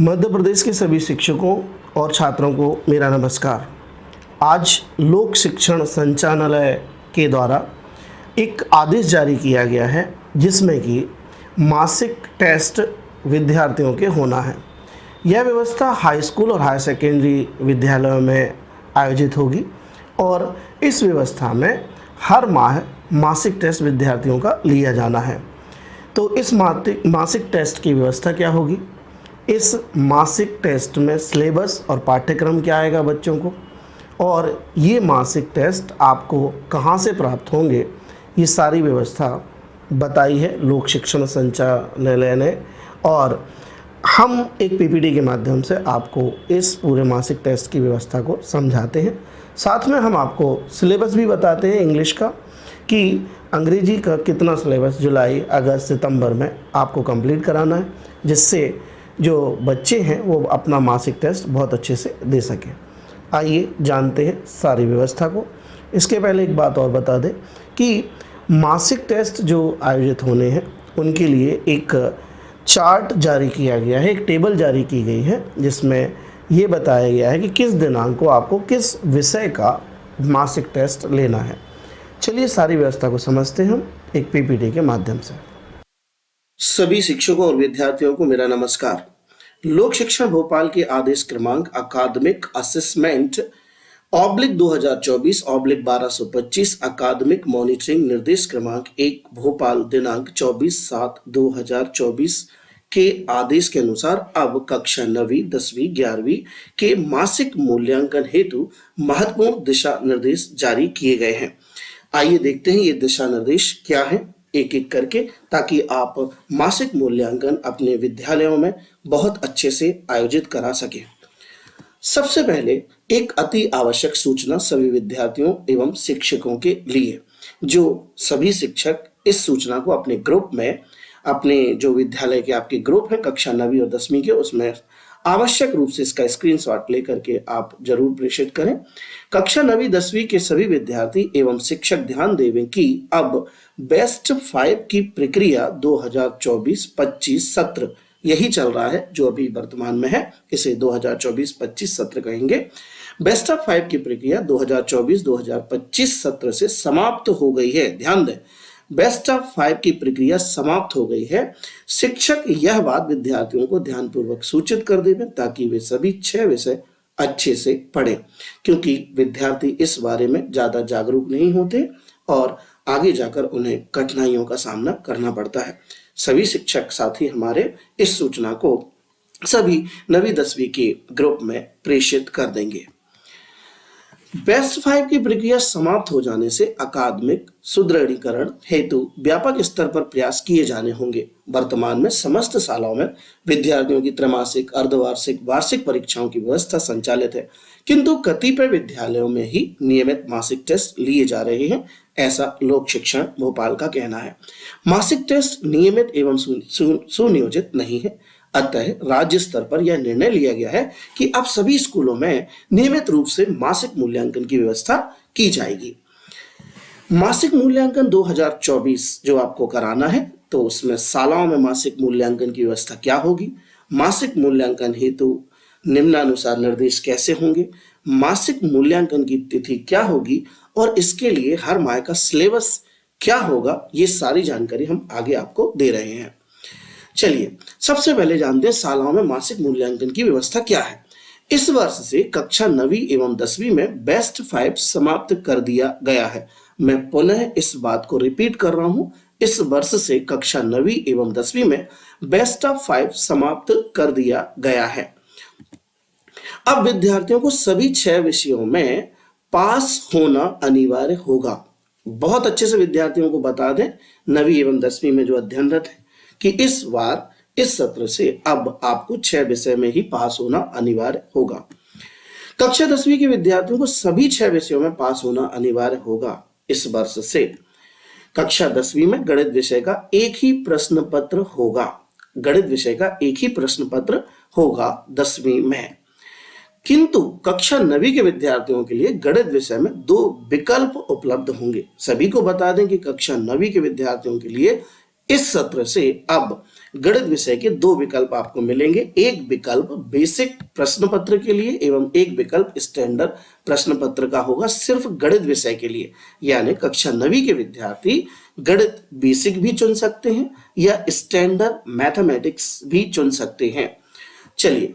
मध्य प्रदेश के सभी शिक्षकों और छात्रों को मेरा नमस्कार। आज लोक शिक्षण संचालनालय के द्वारा एक आदेश जारी किया गया है जिसमें कि मासिक टेस्ट विद्यार्थियों के होना है। यह व्यवस्था हाई स्कूल और हायर सेकेंडरी विद्यालयों में आयोजित होगी और इस व्यवस्था में हर माह मासिक टेस्ट विद्यार्थियों का लिया जाना है। तो इस मासिक टेस्ट की व्यवस्था क्या होगी? इस मासिक टेस्ट में सिलेबस और पाठ्यक्रम क्या आएगा बच्चों को, और ये मासिक टेस्ट आपको कहाँ से प्राप्त होंगे, ये सारी व्यवस्था बताई है लोक शिक्षण संचालनालय ने। और हम एक पीपीटी के माध्यम से आपको इस पूरे मासिक टेस्ट की व्यवस्था को समझाते हैं। साथ में हम आपको सिलेबस भी बताते हैं इंग्लिश का, कि अंग्रेजी का कितना सिलेबस जुलाई, अगस्त, सितंबर में आपको कंप्लीट कराना है, जिससे जो बच्चे हैं वो अपना मासिक टेस्ट बहुत अच्छे से दे सकें। आइए जानते हैं सारी व्यवस्था को। इसके पहले एक बात और बता दें कि मासिक टेस्ट जो आयोजित होने हैं उनके लिए एक चार्ट जारी किया गया है, एक टेबल जारी की गई है जिसमें ये बताया गया है कि किस दिनांक को आपको किस विषय का मासिक टेस्ट लेना है। चलिए सारी व्यवस्था को समझते हैं हम एक पीपीटी के माध्यम से। सभी शिक्षकों और विद्यार्थियों को मेरा नमस्कार। लोक शिक्षण भोपाल के आदेश क्रमांक अकादमिक असेसमेंट /2024/1225 अकादमिक मॉनिटरिंग निर्देश क्रमांक 1 भोपाल दिनांक 24/7/2024 के आदेश के अनुसार अब कक्षा 9वीं 10वीं 11वीं के मासिक मूल्यांकन हेतु महत्वपूर्ण दिशा निर्देश जारी किए गए हैं। आइए देखते हैं ये दिशा निर्देश क्या है एक एक करके, ताकि आप मासिक मूल्यांकन अपने विद्यालयों में बहुत अच्छे से आयोजित करा सकें। सबसे पहले एक अति आवश्यक सूचना सभी विद्यार्थियों एवं शिक्षकों के लिए। जो सभी शिक्षक इस सूचना को अपने ग्रुप में, अपने जो विद्यालय के आपके ग्रुप हैं कक्षा 9वीं और 10वीं के, उसमें आवश्यक रूप से इसका स्क्रीनशॉट लेकर के आप जरूर प्रेषित करें। कक्षा 9वीं 10वीं के सभी विद्यार्थी एवं शिक्षक ध्यान देवें कि अब बेस्ट 5 की प्रक्रिया 2024-25 सत्र यही चल रहा है, जो अभी वर्तमान में है, इसे 2024-25 सत्र कहेंगे। बेस्ट ऑफ 5 की प्रक्रिया 2024-2025 सत्र से समाप्त हो गई है। ध्यान दें, बेस्ट ऑफ 5 की प्रक्रिया समाप्त हो गई है। शिक्षक यह बात विद्यार्थियों को ध्यानपूर्वक सूचित कर देवें ताकि वे सभी 6 विषय अच्छे से पढ़ें, क्योंकि विद्यार्थी इस बारे में ज्यादा जागरूक नहीं होते और आगे जाकर उन्हें कठिनाइयों का सामना करना पड़ता है। सभी शिक्षक साथी हमारे इस सूचना को सभी 9वीं 10वीं के ग्रुप में प्रेषित कर देंगे। बेस्ट 5 की प्रक्रिया समाप्त हो जाने से अकादमिक सुदृढ़ीकरण हेतु व्यापक स्तर पर प्रयास किए जाने होंगे। वर्तमान में समस्त शालाओं में विद्यार्थियों की त्रैमासिक, अर्धवार्षिक, वार्षिक परीक्षाओं की व्यवस्था संचालित है, किंतु कतिपय विद्यालयों में ही नियमित मासिक टेस्ट लिए जा रहे हैं, ऐसा लोक शिक्षण भोपाल का कहना है। मासिक टेस्ट नियमित एवं सुनियोजित नहीं है, अतः राज्य स्तर पर यह निर्णय लिया गया है कि अब सभी स्कूलों में नियमित रूप से मासिक मूल्यांकन की व्यवस्था की जाएगी। मासिक मूल्यांकन 2024 जो आपको कराना है, तो उसमें शालाओं में मासिक मूल्यांकन की व्यवस्था क्या होगी, मासिक मूल्यांकन हेतु निम्नानुसार निर्देश कैसे होंगे, मासिक मूल्यांकन की तिथि क्या होगी और इसके लिए हर माह का सिलेबस क्या होगा, ये सारी जानकारी हम आगे आपको दे रहे हैं। चलिए सबसे पहले जानते हैं शालाओं में मासिक मूल्यांकन की व्यवस्था क्या है। इस वर्ष से कक्षा 9वीं एवं 10वीं में बेस्ट 5 समाप्त कर दिया गया है। मैं पुनः इस बात को रिपीट कर रहा हूं, इस वर्ष से कक्षा 9वीं एवं 10वीं में बेस्ट ऑफ 5 समाप्त कर दिया गया है। अब विद्यार्थियों को सभी 6 विषयों में पास होना अनिवार्य होगा। बहुत अच्छे से विद्यार्थियों को बता दें, 9वीं एवं 10वीं में जो अध्ययनरत है, कि इस बार इस सत्र से अब आपको 6 विषय में ही पास होना अनिवार्य होगा। कक्षा 10वीं के विद्यार्थियों को सभी 6 विषयों में पास होना अनिवार्य होगा। इस वर्ष से कक्षा 10वीं में गणित विषय का एक ही प्रश्न पत्र होगा। गणित विषय का एक ही प्रश्न पत्र होगा 10वीं में, किंतु कक्षा 9वीं के विद्यार्थियों के लिए गणित विषय में 2 विकल्प उपलब्ध होंगे। सभी को बता दें कि कक्षा 9वीं के विद्यार्थियों के लिए इस सत्र से अब गणित विषय के दो विकल्प आपको मिलेंगे, एक विकल्प बेसिक प्रश्न पत्र के लिए एवं एक विकल्प स्टैंडर्ड प्रश्न पत्र का होगा सिर्फ गणित विषय के लिए। यानी कक्षा 9वीं के विद्यार्थी गणित बेसिक भी चुन सकते हैं या स्टैंडर्ड मैथमेटिक्स भी चुन सकते हैं। चलिए,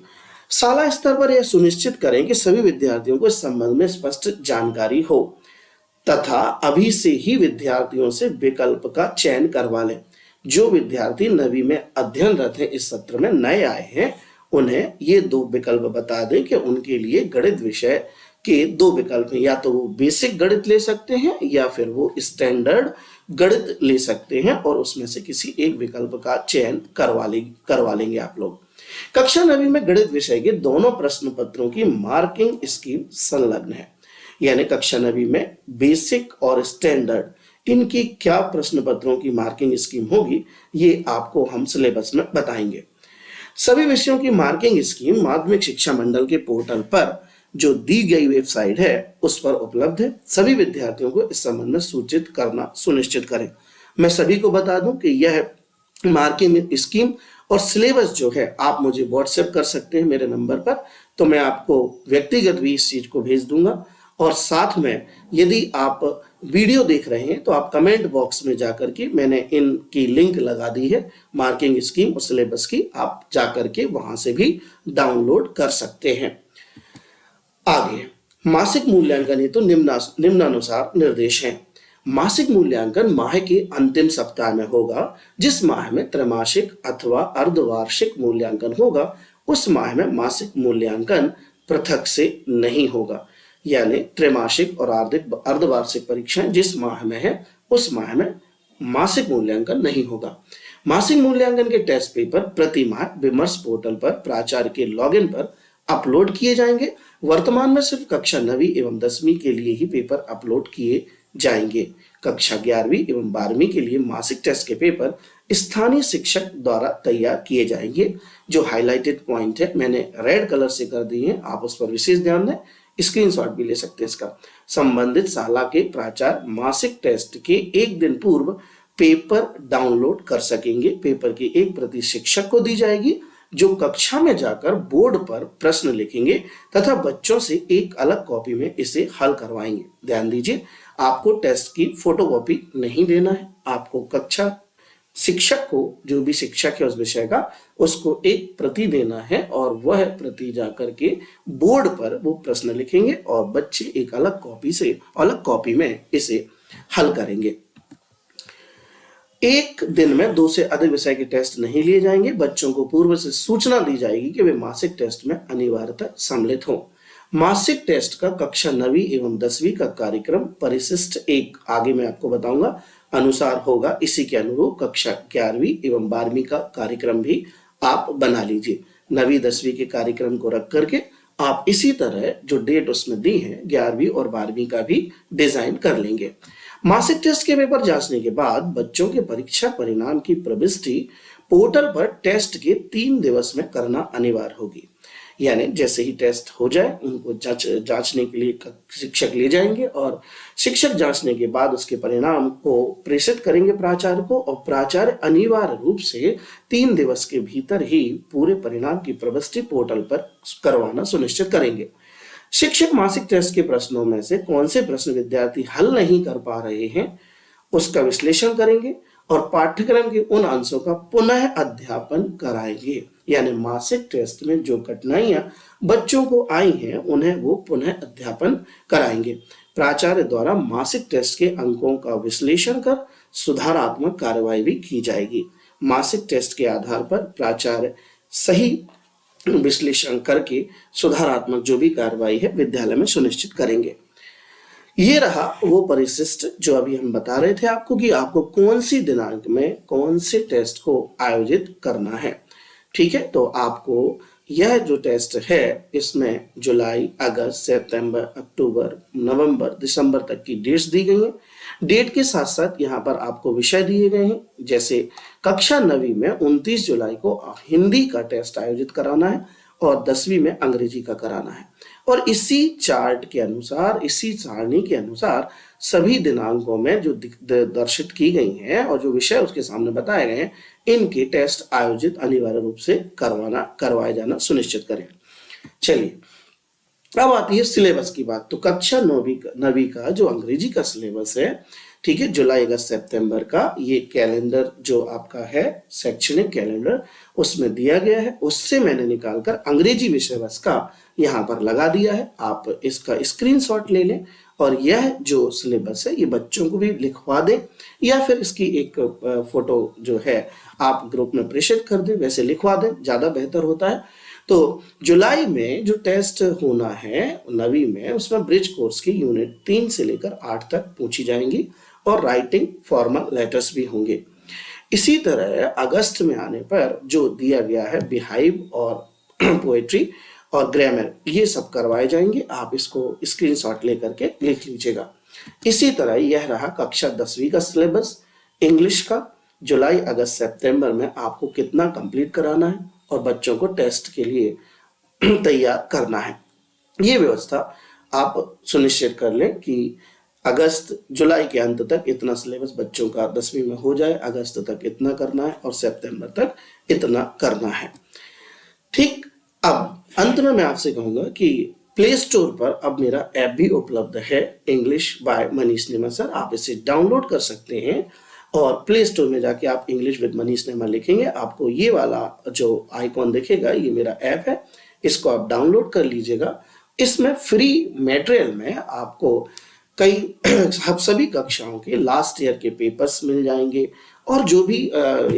शाला स्तर पर यह सुनिश्चित करें कि सभी विद्यार्थियों को इस संबंध में स्पष्ट जानकारी हो तथा अभी से ही विद्यार्थियों से विकल्प का चयन करवा लें। जो विद्यार्थी 9वीं में अध्ययनरत हैं, इस सत्र में नए आए हैं, उन्हें ये दो विकल्प बता दें कि उनके लिए गणित विषय के दो विकल्प हैं, या तो वो बेसिक गणित ले सकते हैं या फिर वो स्टैंडर्ड गणित ले सकते हैं और उसमें से किसी एक विकल्प का चयन करवा लेंगे आप लोग। कक्षा 9वीं में गणित विषय के दोनों प्रश्न पत्रों की मार्किंग स्कीम संलग्न है। यानी कक्षा 9वीं में बेसिक और स्टैंडर्ड इनकी क्या प्रश्न पत्रों की मार्किंग स्कीम होगी, ये आपको हम सिलेबस में बताएंगे। सभी विषयों की मार्किंग स्कीम माध्यमिक शिक्षा मंडल के पोर्टल पर जो दी गई वेबसाइट है उस पर उपलब्ध है। सभी विद्यार्थियों को इस संबंध में सूचित करना सुनिश्चित करें। मैं सभी को बता दूं कि यह मार्किंग स्कीम और सिलेबस जो है आप मुझे व्हाट्सएप कर सकते हैं मेरे नंबर पर, तो मैं आपको व्यक्तिगत भी इस चीज को भेज दूंगा। और साथ में यदि आप वीडियो देख रहे हैं तो आप कमेंट बॉक्स में जाकर के मैंने इनकी लिंक लगा दी है मार्किंग स्कीम और सिलेबस की, आप जाकर के वहां से भी डाउनलोड कर सकते हैं। आगे मासिक मूल्यांकन हेतु निम्नानुसार निर्देश हैं। मासिक मूल्यांकन माह के अंतिम सप्ताह में होगा। जिस माह में त्रैमासिक अथवा अर्धवार्षिक मूल्यांकन होगा उस माह में मासिक मूल्यांकन पृथक से नहीं होगा। यानी त्रैमासिक और अर्धवार्षिक परीक्षाएं जिस माह में है उस माह में मासिक मूल्यांकन नहीं होगा। मासिक मूल्यांकन के टेस्ट पेपर प्रति माह विमर्श पोर्टल पर प्राचार्य के लॉगिन पर अपलोड किए जाएंगे। वर्तमान में सिर्फ कक्षा 9वीं एवं 10वीं के लिए ही पेपर अपलोड किए जाएंगे। कक्षा 11वीं एवं 12वीं के लिए मासिक टेस्ट के पेपर स्थानीय शिक्षक द्वारा तैयार किए जाएंगे। जो हाईलाइटेड पॉइंट है मैंने रेड कलर से कर दिए हैं, आप उस पर विशेष ध्यान दें, स्क्रीनशॉट भी ले सकते हैं इसका। संबंधित शाला के प्राचार्य मासिक टेस्ट के एक दिन पूर्व पेपर डाउनलोड कर सकेंगे। पेपर की एक प्रति शिक्षक को दी जाएगी जो कक्षा में जाकर बोर्ड पर प्रश्न लिखेंगे तथा बच्चों से एक अलग कॉपी में इसे हल करवाएंगे। ध्यान दीजिए, आपको टेस्ट की फोटोकॉपी नहीं देना है, आपको कक्षा शिक्षक को, जो भी शिक्षक है उस विषय का, उसको एक प्रति देना है और वह प्रति जाकर के बोर्ड पर वो प्रश्न लिखेंगे और बच्चे एक अलग कॉपी में इसे हल करेंगे। एक दिन में 2 से अधिक विषय के टेस्ट नहीं लिए जाएंगे। बच्चों को पूर्व से सूचना दी जाएगी कि वे मासिक टेस्ट में अनिवार्यतः सम्मिलित हों। मासिक टेस्ट का कक्षा 9वीं एवं 10वीं का कार्यक्रम परिशिष्ट 1 आगे मैं आपको बताऊंगा अनुसार होगा। इसी के अनुरूप कक्षा 11वीं एवं 12वीं का कार्यक्रम भी आप बना लीजिए। 9वीं 10वीं के कार्यक्रम को रख करके आप इसी तरह जो डेट उसमें दी है 11वीं और 12वीं का भी डिजाइन कर लेंगे। मासिक टेस्ट के पेपर जांचने के बाद बच्चों के परीक्षा परिणाम की प्रविष्टि पोर्टल पर टेस्ट के 3 दिवस में करना अनिवार्य होगी। यानी जैसे ही टेस्ट हो जाए उनको जांचने के लिए शिक्षक ले जाएंगे और शिक्षक जांचने के बाद उसके परिणाम को प्रेषित करेंगे प्राचार्य को, और प्राचार्य अनिवार्य रूप से 3 दिवस के भीतर ही पूरे परिणाम की प्रविष्टि पोर्टल पर करवाना सुनिश्चित करेंगे। शिक्षक मासिक टेस्ट के प्रश्नों में से कौन से प्रश्न विद्यार्थी हल नहीं कर पा रहे हैं उसका विश्लेषण करेंगे और पाठ्यक्रम के उन अंशों का पुनः अध्यापन कराएंगे। यानी मासिक टेस्ट में जो कठिनाइयां बच्चों को आई हैं उन्हें वो पुनः अध्यापन कराएंगे। प्राचार्य द्वारा मासिक टेस्ट के अंकों का विश्लेषण कर सुधारात्मक कार्रवाई भी की जाएगी। मासिक टेस्ट के आधार पर प्राचार्य सही विश्लेषण करके सुधारात्मक जो भी कार्रवाई है विद्यालय में सुनिश्चित करेंगे। ये रहा वो परिशिष्ट जो अभी हम बता रहे थे आपको कि आपको कौन सी दिनांक में कौन से टेस्ट को आयोजित करना है। ठीक है, तो आपको यह जो टेस्ट है इसमें जुलाई, अगस्त, सितंबर, अक्टूबर, नवंबर, दिसंबर तक की डेट्स दी गई हैं। डेट के साथ साथ यहाँ पर आपको विषय दिए गए हैं। जैसे कक्षा 9वीं में 29 जुलाई को हिंदी का टेस्ट आयोजित कराना है और 10वीं में अंग्रेजी का कराना है। और इसी चार्ट के अनुसार, इसी सारणी के अनुसार सभी दिनांकों में जो दर्शित की गई हैं और जो विषय उसके सामने बताए गए हैं, इनके टेस्ट आयोजित अनिवार्य रूप से करवाए जाना सुनिश्चित करें। चलिए, अब आती है सिलेबस की बात। तो कक्षा नवीं का जो अंग्रेजी का सिलेबस है, ठीक है, जुलाई अगस्त सितंबर का ये कैलेंडर जो आपका है, शैक्षणिक कैलेंडर, उसमें दिया गया है। उससे मैंने निकालकर अंग्रेजी विषय का यहाँ पर लगा दिया है। आप इसका स्क्रीनशॉट ले लें और यह जो सिलेबस है ये बच्चों को भी लिखवा दें, या फिर इसकी एक फोटो जो है आप ग्रुप में प्रेषित कर दें, वैसे लिखवा दें, ज़्यादा बेहतर होता है। तो जुलाई में जो टेस्ट होना है नवीं में, उसमें ब्रिज कोर्स की यूनिट 3 से लेकर 8 तक पूछी जाएंगी और राइटिंग फॉर्मल लेटर्स भी होंगे। इसी तरह अगस्त में आने पर जो दिया गया है बिहाइव और पोएट्री और ग्रामर, ये सब करवाए जाएंगे। आप इसको स्क्रीनशॉट लेकर के लिख लीजिएगा। इसी तरह यह रहा कक्षा 10वीं का सिलेबस इंग्लिश का। जुलाई अगस्त सितंबर में आपको कितना कंप्लीट कराना है और बच्चों को टेस्ट के लिए तैयार करना है, ये व्यवस्था आप सुनिश्चित कर लें कि जुलाई के अंत तक इतना सिलेबस बच्चों का 10वीं में हो जाए, अगस्त तक इतना करना है और सितंबर तक इतना करना है। ठीक, अब अंत में मैं आपसे कहूंगा कि प्ले स्टोर पर अब मेरा ऐप भी उपलब्ध है, इंग्लिश बाय मनीष नेमा सर। आप इसे डाउनलोड कर सकते हैं और प्ले स्टोर में जाके आप इंग्लिश विद मनीष नेमा लिखेंगे, आपको ये वाला जो आइकॉन दिखेगा, ये मेरा ऐप है, इसको आप डाउनलोड कर लीजिएगा। इसमें फ्री मटेरियल में आपको कई सभी कक्षाओं के लास्ट ईयर के पेपर्स मिल जाएंगे और जो भी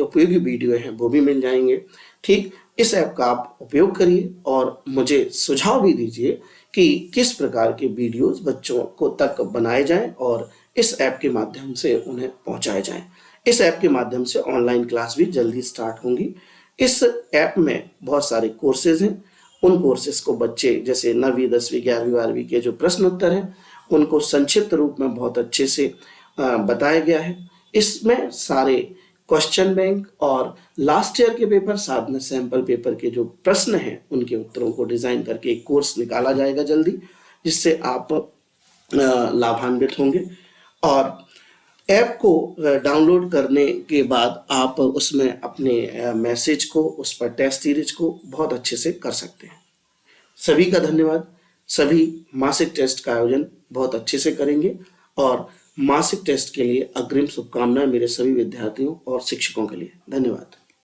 उपयोगी वीडियो हैं वो भी मिल जाएंगे। ठीक, इस ऐप का आप उपयोग करिए और मुझे सुझाव भी दीजिए कि किस प्रकार के वीडियोस बच्चों को तक बनाए जाएं और इस ऐप के माध्यम से उन्हें पहुंचाए जाएं। इस ऐप के माध्यम से ऑनलाइन क्लास भी जल्दी स्टार्ट होंगी। इस ऐप में बहुत सारे कोर्सेज हैं, उन कोर्सेज को बच्चे जैसे 9वीं 10वीं 11वीं 12वीं के जो प्रश्न उत्तर हैं उनको संक्षिप्त रूप में बहुत अच्छे से बताया गया है। इसमें सारे क्वेश्चन बैंक और लास्ट ईयर के पेपर, साथ में सैंपल पेपर के जो प्रश्न हैं उनके उत्तरों को डिजाइन करके एक कोर्स निकाला जाएगा जल्दी, जिससे आप लाभान्वित होंगे। और ऐप को डाउनलोड करने के बाद आप उसमें अपने मैसेज को, उस पर टेस्ट सीरीज को बहुत अच्छे से कर सकते हैं। सभी का धन्यवाद। सभी मासिक टेस्ट का आयोजन बहुत अच्छे से करेंगे और मासिक टेस्ट के लिए अग्रिम शुभकामनाएं मेरे सभी विद्यार्थियों और शिक्षकों के लिए। धन्यवाद।